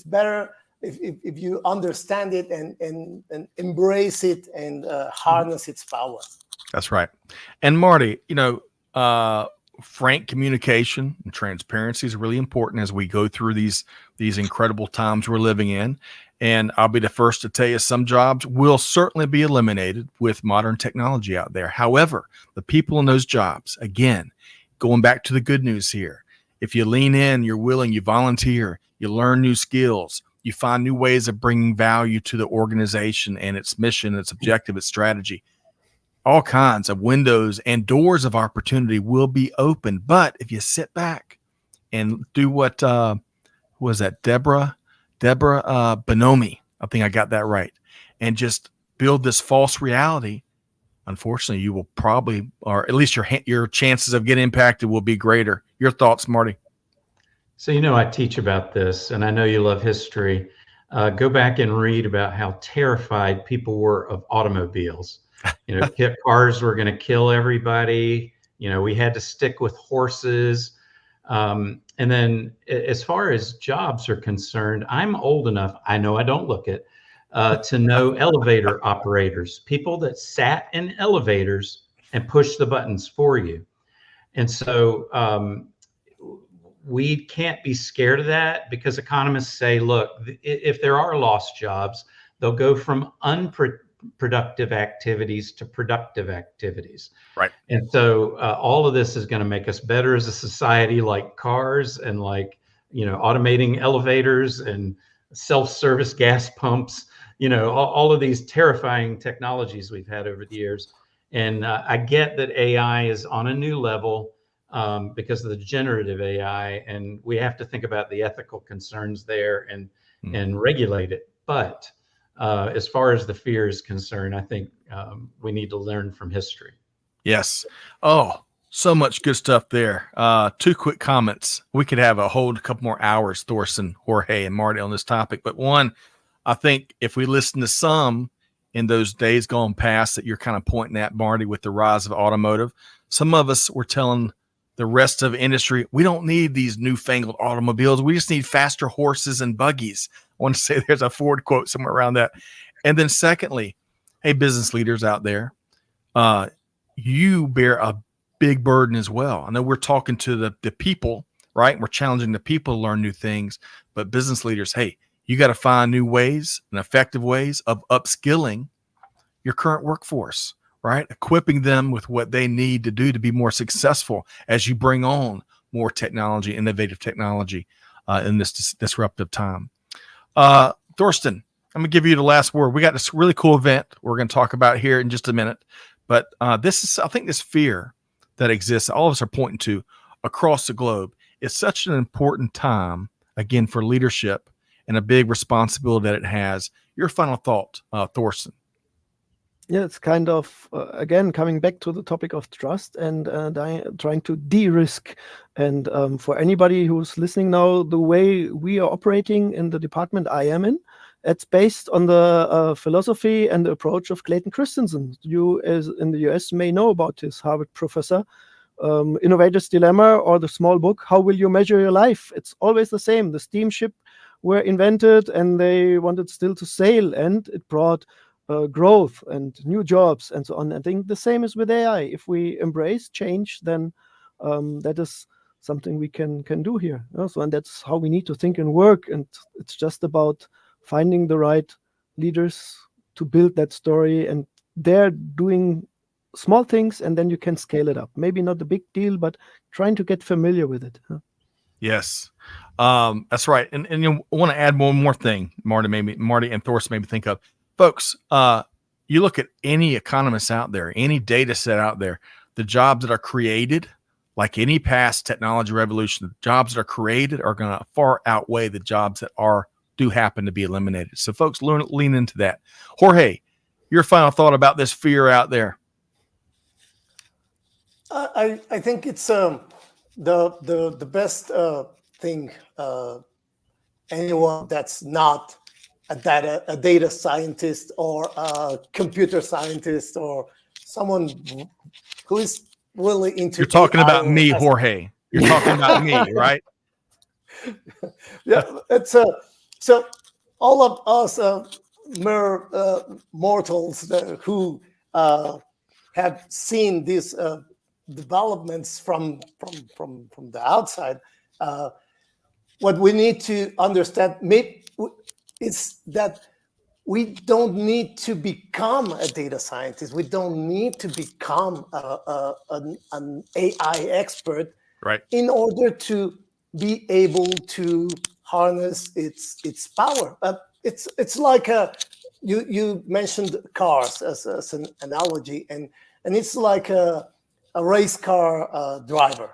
better if you understand it and embrace it and harness its power. That's right. And Marty, frank communication and transparency is really important as we go through these incredible times we're living in. And I'll be the first to tell you, some jobs will certainly be eliminated with modern technology out there. However, the people in those jobs, again, going back to the good news here, if you lean in, you're willing, you volunteer, you learn new skills, you find new ways of bringing value to the organization and its mission, its objective, its strategy, all kinds of windows and doors of opportunity will be open. But if you sit back and do what was that, Deborah Bonomi, I think I got that right, and just build this false reality, unfortunately, you will probably, or at least your chances of getting impacted will be greater. Your thoughts, Marty? So, I teach about this, and I know you love history. Go back and read about how terrified people were of automobiles. Cars were going to kill everybody. We had to stick with horses. And then as far as jobs are concerned, I'm old enough, I know I don't look it, to know elevator operators, people that sat in elevators and pushed the buttons for you. And so we can't be scared of that, because economists say, look, if there are lost jobs, they'll go from unproductive activities to productive activities. Right. And so all of this is going to make us better as a society, like cars and like, automating elevators and self-service gas pumps, all of these terrifying technologies we've had over the years. And I get that AI is on a new level because of the generative AI, and we have to think about the ethical concerns there and regulate it. But as far as the fear is concerned, I think we need to learn from history. Yes. Oh, so much good stuff there. 2 quick comments. We could have a whole couple more hours, Thorsten, Jorge, and Marty, on this topic. But one, I think if we listen to some in those days gone past that you're kind of pointing at, Marty, with the rise of automotive, some of us were telling the rest of industry, we don't need these newfangled automobiles. We just need faster horses and buggies. I want to say there's a Ford quote somewhere around that. And then secondly, hey, business leaders out there, you bear a big burden as well. I know we're talking to the people, right? We're challenging the people to learn new things, but business leaders, hey, you got to find new ways and effective ways of upskilling your current workforce, right? Equipping them with what they need to do to be more successful as you bring on more technology, innovative technology in this disruptive time. Thorsten, I'm going to give you the last word. We got this really cool event we're going to talk about here in just a minute. But I think this fear that exists, all of us are pointing to across the globe, is such an important time, again, for leadership and a big responsibility that it has. Your final thought, Thorsten? Yeah, it's kind of, again, coming back to the topic of trust and trying to de-risk. And for anybody who's listening now, the way we are operating in the department I am in, it's based on the philosophy and the approach of Clayton Christensen. You, as in the US, may know about his Harvard professor, Innovator's Dilemma, or the small book, How Will You Measure Your Life? It's always the same. The steamship were invented and they wanted still to sail, and it brought growth and new jobs and so on. I think the same is with AI. If we embrace change, then that is something we can do here. Also, and that's how we need to think and work. And it's just about finding the right leaders to build that story, and they're doing small things, and then you can scale it up. Maybe not the big deal, but trying to get familiar with it. Yes, that's right. And you want to add one more thing, Marty and Thorsten made me think of, folks. You look at any economist out there, any data set out there, the jobs that are created, like any past technology revolution, the jobs that are created are going to far outweigh the jobs that do happen to be eliminated. So, folks, lean into that. Jorge, your final thought about this fear out there? I think it's the best thing. Anyone that's not a data scientist or a computer scientist or someone who is really into. You're talking AI about me, Jorge. You're talking about me, right? Yeah, it's so all of us mere mortals who have seen these developments from the outside. What we need to understand is that we don't need to become a data scientist. We don't need to become an AI expert, right, in order to be able to harness its power. It's like you mentioned cars as an analogy, and it's like a race car driver.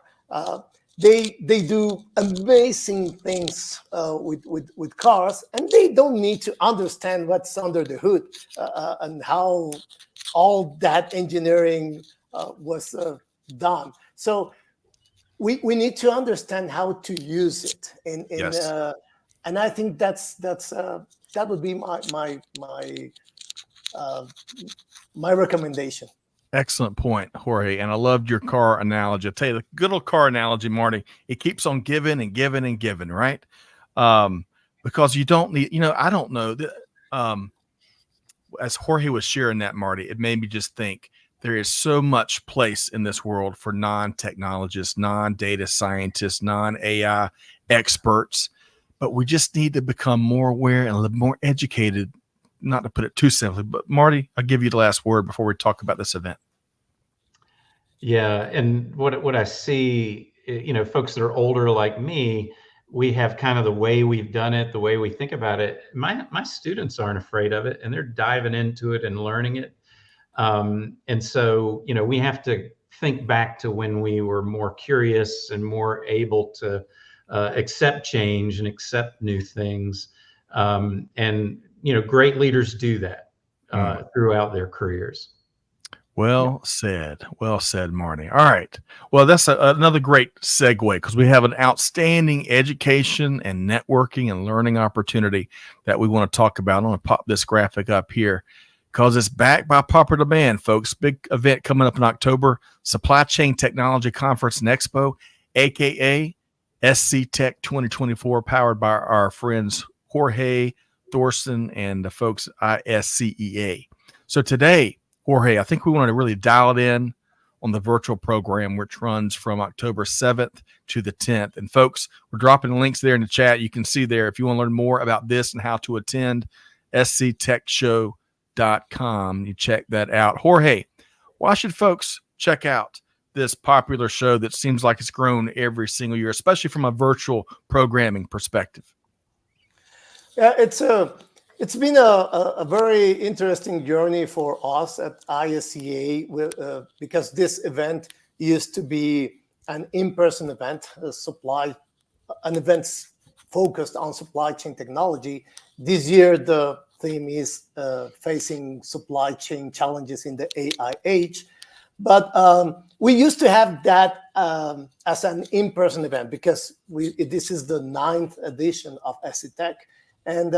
They do amazing things with cars, and they don't need to understand what's under the hood and how all that engineering was done. So we need to understand how to use it, Yes. And I think that would be my recommendation. Excellent point, Jorge. And I loved your car analogy. I'll tell you, the good old car analogy, Marty, it keeps on giving and giving and giving, right? Because you don't need, I don't know. As Jorge was sharing that, Marty, it made me just think there is so much place in this world for non-technologists, non-data scientists, non-AI experts, but we just need to become more aware and a little more educated. Not to put it too simply, but Marty, I'll give you the last word before we talk about this event. Yeah, and what I see, folks that are older like me, we have kind of the way we've done it, the way we think about it. My students aren't afraid of it, and they're diving into it and learning it. And so, we have to think back to when we were more curious and more able to accept change and accept new things. And great leaders do that throughout their careers. Well said. Well said, Marty. All right. Well, that's another great segue, because we have an outstanding education and networking and learning opportunity that we want to talk about. I'm going to pop this graphic up here because it's backed by popular demand, folks. Big event coming up in October, Supply Chain Technology Conference and Expo, aka SC Tech 2024, powered by our friends Jorge, Thorsten, and the folks at ISCEA. So today, Jorge, I think we want to really dial it in on the virtual program, which runs from October 7th to the 10th. And folks, we're dropping links there in the chat. You can see there if you want to learn more about this and how to attend, sctechshow.com. You check that out. Jorge, why should folks check out this popular show that seems like it's grown every single year, especially from a virtual programming perspective? Yeah, it's been a very interesting journey for us at ISCEA because this event used to be an in-person event, an event focused on supply chain technology. This year, the theme is facing supply chain challenges in the AI age. But we used to have that as an in-person event because this is the 9th edition of SC Tech. And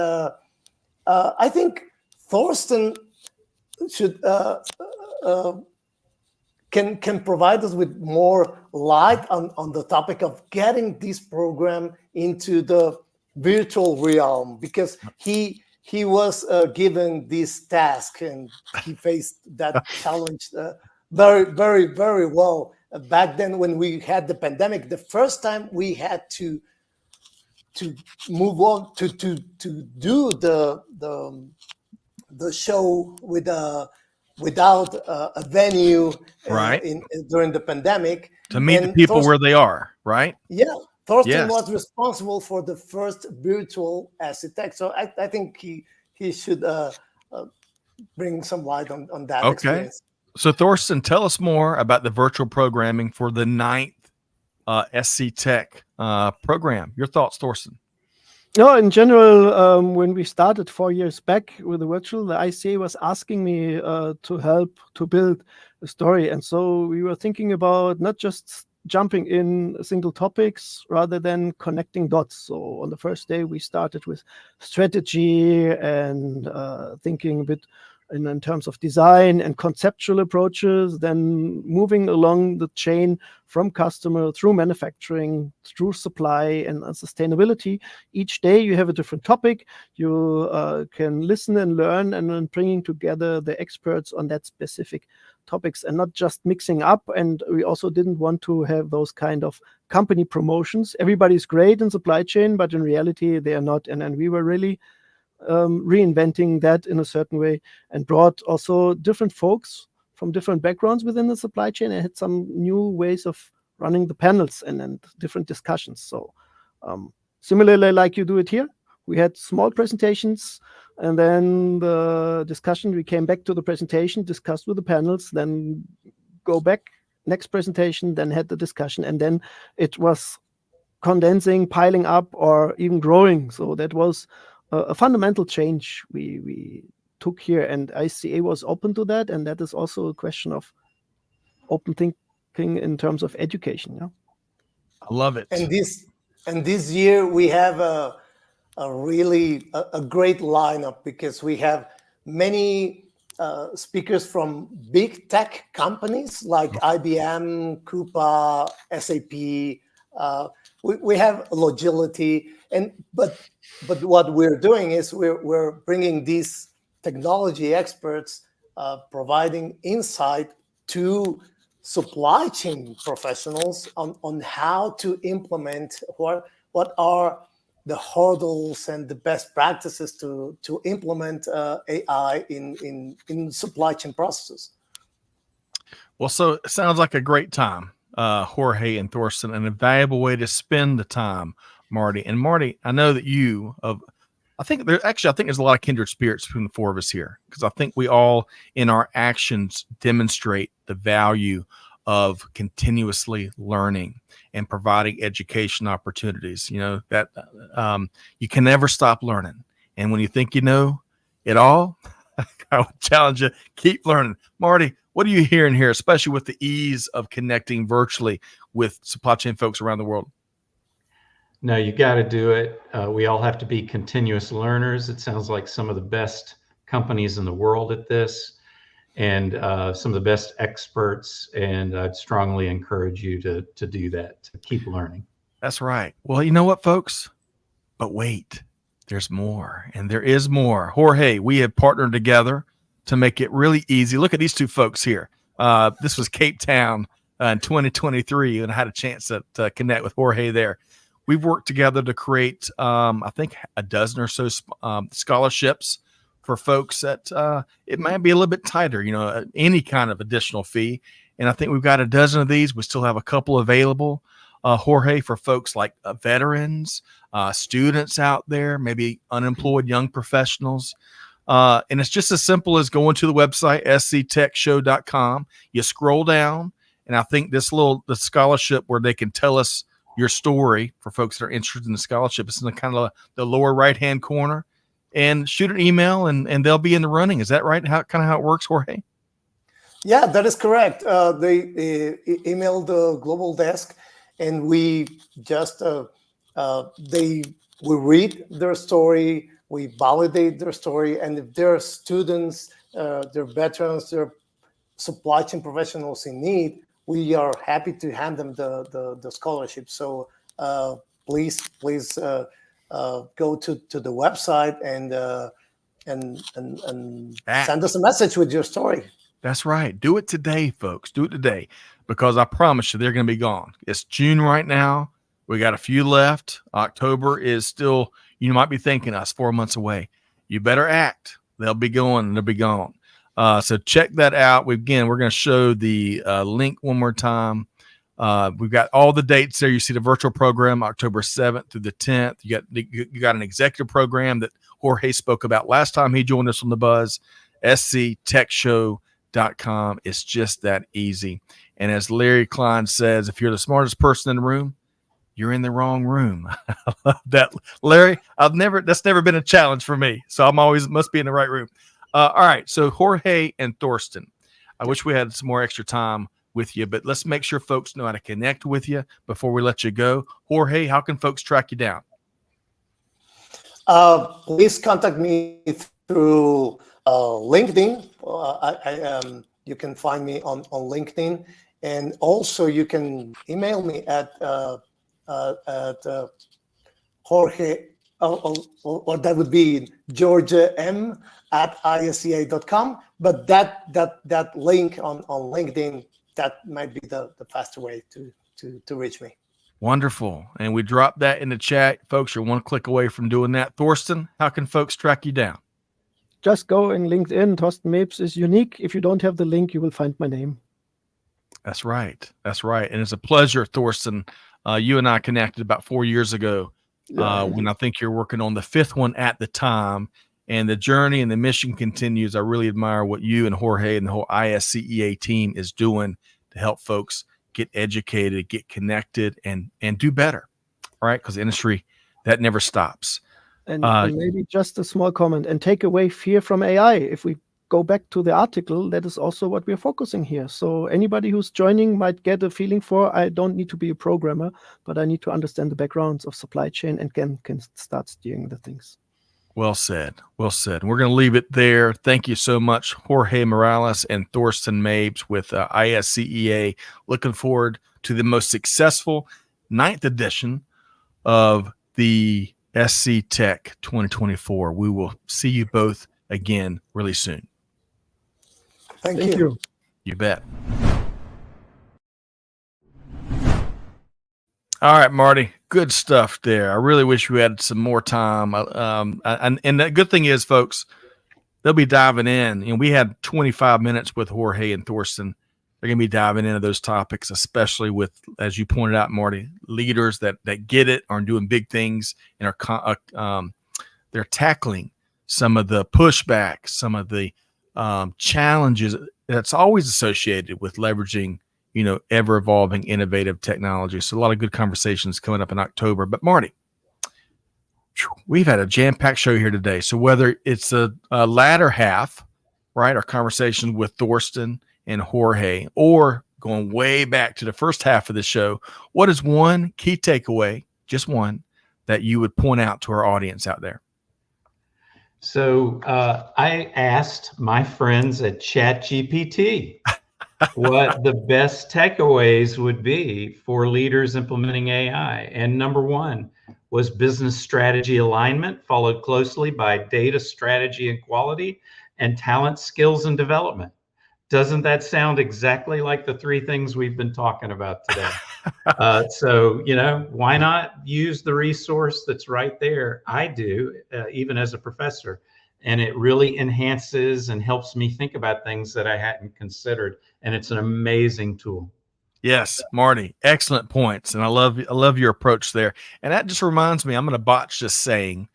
I think Thorsten should can provide us with more light on the topic of getting this program into the virtual realm, because he was given this task and he faced that challenge very, very, very well back then when we had the pandemic. The first time we had to move on to do the show with without a venue Right. during the pandemic. To meet the And people Thorsten, where they are, right? yeah, Thorsten Yes. was responsible for the first virtual ISCEA Tech. So I think he should bring some light on that Okay. experience. So Thorsten, tell us more about the virtual programming for the 9th ISCEA Tech program. Your thoughts, Thorsten? No, in general, when we started 4 years back with the virtual, the ICA was asking me to help to build a story. And so we were thinking about not just jumping in single topics rather than connecting dots. So on the first day, we started with strategy and thinking a bit in terms of design and conceptual approaches, then moving along the chain from customer through manufacturing, through supply and sustainability. Each day you have a different topic. You can listen and learn, and then bringing together the experts on that specific topics and not just mixing up. And we also didn't want to have those kind of company promotions. Everybody's great in supply chain, but in reality they are not. And we were really reinventing that in a certain way, and brought also different folks from different backgrounds within the supply chain, and had some new ways of running the panels and different discussions. So similarly, like you do it here, we had small presentations, and then the discussion, we came back to the presentation, discussed with the panels, then go back, next presentation, then had the discussion, and then it was condensing, piling up, or even growing. So that was a fundamental change we took here, and ISCEA was open to that, and that is also a question of open thinking in terms of education. Yeah, I love it. And this year we have a really great lineup, because we have many speakers from big tech companies like IBM, Coupa, SAP. We have Logility, but what we're doing is we're bringing these technology experts, providing insight to supply chain professionals on how to implement what are the hurdles and the best practices to implement AI in supply chain processes. Well, so it sounds like a great time, Jorge and Thorsten, an invaluable way to spend the time, Marty. And Marty, I know that I think there's a lot of kindred spirits between the four of us here, because I think we all in our actions demonstrate the value of continuously learning and providing education opportunities. You know, that you can never stop learning. And when you think you know it all, I would challenge you, keep learning. Marty, what are you hearing here, especially with the ease of connecting virtually with supply chain folks around the world? No, you got to do it. We all have to be continuous learners. It sounds like some of the best companies in the world at this, and some of the best experts. And I'd strongly encourage you to do that, to keep learning. That's right. Well, you know what, folks? But wait, there's more, and there is more. Jorge, we have partnered together to make it really easy. Look at these two folks here. This was Cape Town in 2023, and I had a chance to connect with Jorge there. We've worked together to create, I think, a dozen or so scholarships for folks that it might be a little bit tighter, you know, any kind of additional fee. And I think we've got a dozen of these. We still have a couple available, Jorge, for folks like veterans, students out there, maybe unemployed young professionals. And it's just as simple as going to the website, sctechshow.com. You scroll down, and I think the scholarship where they can tell us your story for folks that are interested in the scholarship. It's in the kind of the lower right-hand corner, and shoot an email and they'll be in the running. Is that right? How it works, Jorge? Yeah, that is correct. They email the global desk, and we just we read their story, we validate their story, and if they're students, they're veterans, they're supply chain professionals in need, we are happy to hand them the scholarship. So please go to the website and send us a message with your story. That's right. Do it today, folks. Do it today, because I promise you they're going to be gone. It's June right now. We got a few left. October is still, you might be thinking, us 4 months away. You better act. They'll be going and they'll be gone. So check that out. We're going to show the link one more time. We've got all the dates there. You see the virtual program, October 7th through the 10th. You got an executive program that Jorge spoke about last time he joined us on the Buzz. sctechshow.com. It's just that easy. And as Larry Klein says, if you're the smartest person in the room, you're in the wrong room. I love that, Larry. That's never been a challenge for me. So I'm always must be in the right room. All right. So Jorge and Thorsten, I wish we had some more extra time with you, but let's make sure folks know how to connect with you before we let you go. Jorge, how can folks track you down? Please contact me through LinkedIn. You can find me on LinkedIn, and also you can email me at Jorge, or that would be georgiam@iscea.com. But that link on LinkedIn, that might be the faster way to reach me. Wonderful. And we dropped that in the chat. Folks, you're one click away from doing that. Thorsten, how can folks track you down? Just go in LinkedIn. Thorsten Mebs is unique. If you don't have the link, you will find my name. That's right. That's right. And it's a pleasure, Thorsten. You and I connected about 4 years ago when I think you're working on the 5th one at the time. And the journey and the mission continues. I really admire what you and Jorge and the whole ISCEA team is doing to help folks get educated, get connected, and do better. All right, because the industry, that never stops. And maybe just a small comment, and take away fear from AI. If we go back to the article, that is also what we're focusing here. So anybody who's joining might get a feeling for, I don't need to be a programmer, but I need to understand the backgrounds of supply chain and can start steering the things. Well said. Well said. We're going to leave it there. Thank you so much, Jorge Morales and Thorsten Mebs with ISCEA. Looking forward to the most successful 9th edition of the SC Tech 2024. We will see you both again really soon. Thank you. You bet. All right, Marty, good stuff there. I really wish we had some more time. And the good thing is, folks, they'll be diving in. You know, we had 25 minutes with Jorge and Thorsten. They're going to be diving into those topics, especially with, as you pointed out, Marty, leaders that get it, are doing big things, and are they're tackling some of the pushback, some of the challenges that's always associated with leveraging, you know, ever evolving, innovative technology. So a lot of good conversations coming up in October. But Marty, we've had a jam-packed show here today. So whether it's a latter half, right, our conversation with Thorsten and Jorge, or going way back to the first half of the show, what is one key takeaway, just one, that you would point out to our audience out there? So I asked my friends at ChatGPT what the best takeaways would be for leaders implementing AI. And number one was business strategy alignment, followed closely by data strategy and quality, and talent, skills, and development. Doesn't that sound exactly like the 3 things we've been talking about today? So, you know, why not use the resource that's right there? I do, even as a professor. And it really enhances and helps me think about things that I hadn't considered. And it's an amazing tool. Yes, Marty, excellent points. And I love your approach there. And that just reminds me, I'm going to botch this saying,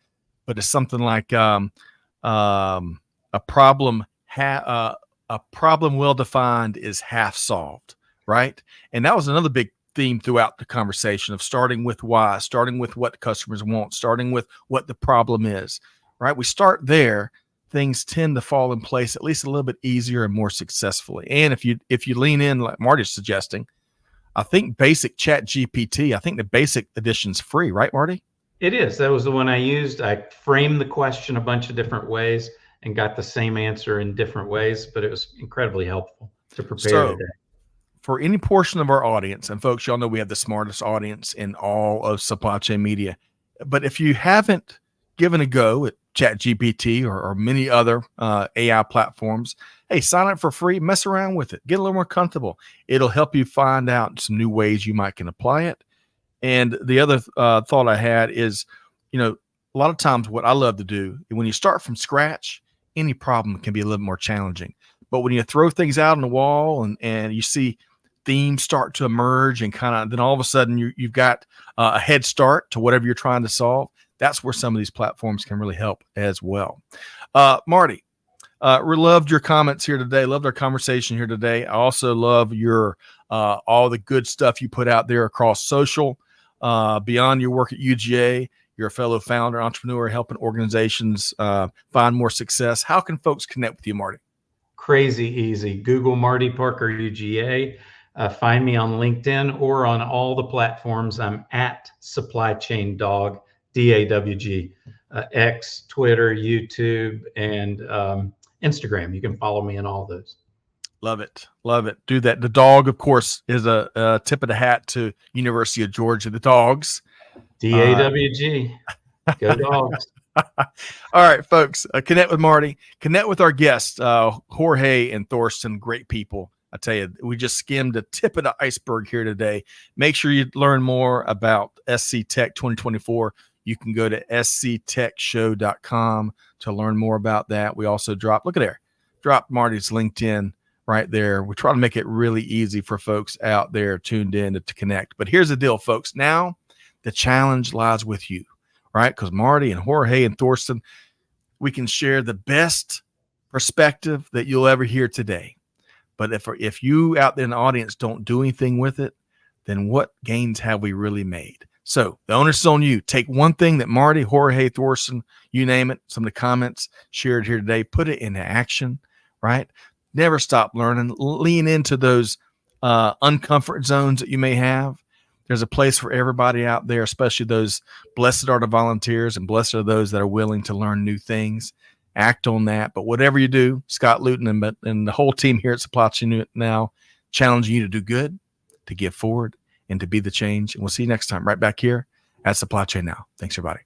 but it's something like a problem well defined is half solved, right? And that was another big theme throughout the conversation of starting with why, starting with what customers want, starting with what the problem is, right? We start there, things tend to fall in place at least a little bit easier and more successfully. And if you lean in, like Marty's suggesting, I think basic Chat GPT, I think the basic edition's free, right, Marty? It is. That was the one I used. I framed the question a bunch of different ways and got the same answer in different ways, but it was incredibly helpful to prepare today. For any portion of our audience, and folks, y'all know we have the smartest audience in all of supply chain media, but if you haven't given a go at ChatGPT or many other AI platforms, hey, sign up for free, mess around with it, get a little more comfortable. It'll help you find out some new ways you can apply it. And the other thought I had is, you know, a lot of times what I love to do when you start from scratch any problem can be a little more challenging. But when you throw things out on the wall and you see themes start to emerge and kind of then all of a sudden you've got a head start to whatever you're trying to solve, that's where some of these platforms can really help as well. Marty, we loved your comments here today. Loved our conversation here today. I also love your all the good stuff you put out there across social. Beyond your work at UGA, you're a fellow founder, entrepreneur, helping organizations find more success. How can folks connect with you, Marty? Crazy easy. Google Marty Parker UGA. Find me on LinkedIn or on all the platforms. I'm at Supply Chain Dog, DAWG, X, Twitter, YouTube, and Instagram. You can follow me in all those. Love it. Love it. Do that. The dog, of course, is a tip of the hat to University of Georgia, the dogs. DAWG. Go Dogs. All right, folks, connect with Marty, connect with our guests, Jorge and Thorsten, great people. I tell you, we just skimmed the tip of the iceberg here today. Make sure you learn more about SC Tech 2024. You can go to sctechshow.com to learn more about that. We also drop Marty's LinkedIn right there. We try to make it really easy for folks out there tuned in to connect. But here's the deal, folks. Now the challenge lies with you. Right? Because Marty and Jorge and Thorsten, we can share the best perspective that you'll ever hear today. But if you out there in the audience don't do anything with it, then what gains have we really made? So the onus is on you. Take one thing that Marty, Jorge, Thorsten, you name it, some of the comments shared here today, put it into action, right? Never stop learning. Lean into those uncomfort zones that you may have. There's a place for everybody out there, especially those blessed are the volunteers and blessed are those that are willing to learn new things. Act on that. But whatever you do, Scott Luton and the whole team here at Supply Chain Now challenging you to do good, to give forward, and to be the change. And we'll see you next time right back here at Supply Chain Now. Thanks, everybody.